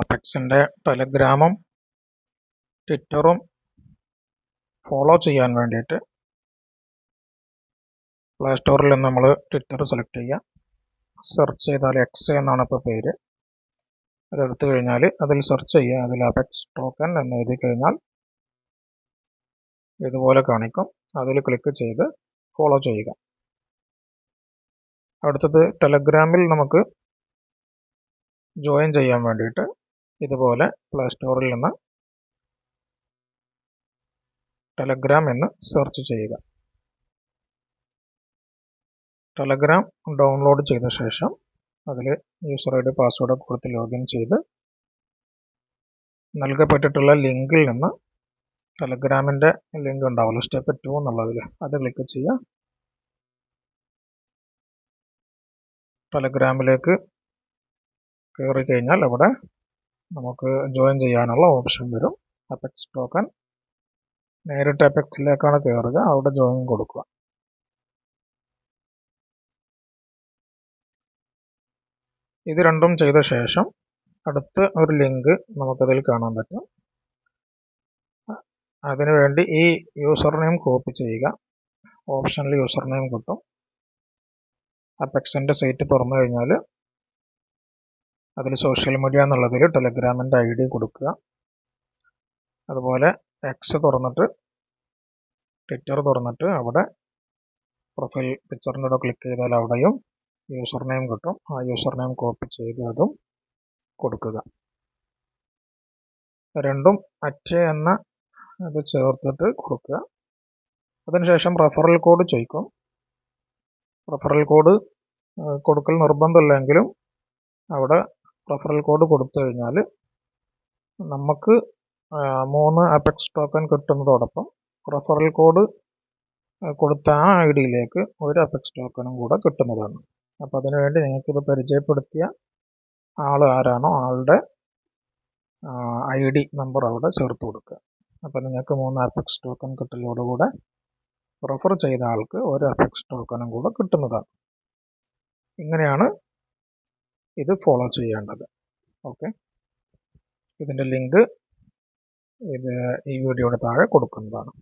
അപെക്സിൻ്റെ ടെലഗ്രാമും ട്വിറ്ററും follow ചെയ്യാൻ വേണ്ടിയിട്ട് play സ്റ്റോറിൽ നിന്ന് നമ്മൾ ട്വിറ്റർ സെലക്ട് ചെയ്യുക. സെർച്ച് ചെയ്താൽ എക്സ് എന്നാണ് ഇപ്പോൾ പേര്. അതെടുത്തു കഴിഞ്ഞാൽ അതിൽ സെർച്ച് ചെയ്യുക. അതിൽ അപെക്സ് ടോക്കൺ എന്ന് എഴുതി കഴിഞ്ഞാൽ ഇതുപോലെ കാണിക്കും. അതിൽ ക്ലിക്ക് ചെയ്ത് ഫോളോ ചെയ്യുക. അടുത്തത് ടെലഗ്രാമിൽ നമുക്ക് ജോയിൻ ചെയ്യാൻ വേണ്ടിയിട്ട് ഇതുപോലെ പ്ലേ സ്റ്റോറിൽ നിന്ന് ടെലഗ്രാം എന്ന് സെർച്ച് ചെയ്യുക. ടെലഗ്രാം ഡൗൺലോഡ് ചെയ്ത ശേഷം അതിൽ യൂസർ ഐ ഡി പാസ്വേഡ് കൊടുത്ത് ലോഗിൻ ചെയ്ത് നൽകപ്പെട്ടിട്ടുള്ള ലിങ്കിൽ നിന്ന് ടെലഗ്രാമിൻ്റെ ലിങ്ക് ഉണ്ടാവില്ല, സ്റ്റെപ്പ് 2 എന്നുള്ളതിൽ അത് ക്ലിക്ക് ചെയ്യുക. ടെലഗ്രാമിലേക്ക് കയറി കഴിഞ്ഞാൽ അവിടെ നമുക്ക് ജോയിൻ ചെയ്യാനുള്ള ഓപ്ഷൻ വരും. അപെക്സ് ടോക്കൺ നേരിട്ട് അപെക്സിലേക്കാണ് കയറുക, അവിടെ ജോയിൻ കൊടുക്കുക. ഇത് രണ്ടും ചെയ്ത ശേഷം അടുത്ത ഒരു ലിങ്ക് നമുക്കതിൽ കാണാൻ പറ്റും. അതിനുവേണ്ടി ഈ യൂസർ നെയിം കോപ്പി ചെയ്യുക. ഓപ്ഷനിൽ യൂസർ നെയിം കിട്ടും. അപെക്സിൻ്റെ സൈറ്റ് തുറന്നു കഴിഞ്ഞാൽ അതിൽ സോഷ്യൽ മീഡിയ എന്നുള്ളതിൽ ടെലഗ്രാമിൻ്റെ ID കൊടുക്കുക. അതുപോലെ എക്സ് തുറന്നിട്ട് ട്വിറ്റർ തുറന്നിട്ട് അവിടെ പ്രൊഫൈൽ പിക്ചറിൻ്റെ കൂടെ ക്ലിക്ക് ചെയ്താൽ അവിടെയും യൂസർ നെയിം കിട്ടും. ആ യൂസർ നെയിം കോപ്പി ചെയ്ത് അതും കൊടുക്കുക. രണ്ടും അറ്റ് എന്ന അത് ചേർത്തിട്ട് കൊടുക്കുക. അതിനുശേഷം റെഫറൽ കോഡ് ചോദിക്കും. റെഫറൽ കോഡ് കൊടുക്കൽ നിർബന്ധമില്ലെങ്കിലും അവിടെ റെഫറൽ കോഡ് കൊടുത്തു കഴിഞ്ഞാൽ നമുക്ക് 3 അപെക്സ് ടോക്കൺ കിട്ടുന്നതോടൊപ്പം റെഫറൽ കോഡ് കൊടുത്ത ആ ID-യിലേക്ക് ഒരു അപെക്സ് ടോക്കണും കൂടെ കിട്ടുന്നതാണ്. അപ്പോൾ അതിനുവേണ്ടി നിങ്ങൾക്കിത് പരിചയപ്പെടുത്തിയ ആൾ ആരാണോ ആളുടെ ID നമ്പർ അവിടെ ചേർത്ത് കൊടുക്കുക. അപ്പോൾ നിങ്ങൾക്ക് 3 അപെക്സ് ടോക്കൺ കിട്ടലോടുകൂടെ റെഫർ ചെയ്ത ആൾക്ക് ഒരു അപെക്സ് ടോക്കണും കൂടെ കിട്ടുന്നതാണ്. ഇങ്ങനെയാണ് ഇത് ഫോളോ ചെയ്യേണ്ടത്. ഓക്കെ, ഇതിൻ്റെ ലിങ്ക് ഈ വീഡിയോയുടെ താഴെ കൊടുക്കുന്നതാണ്.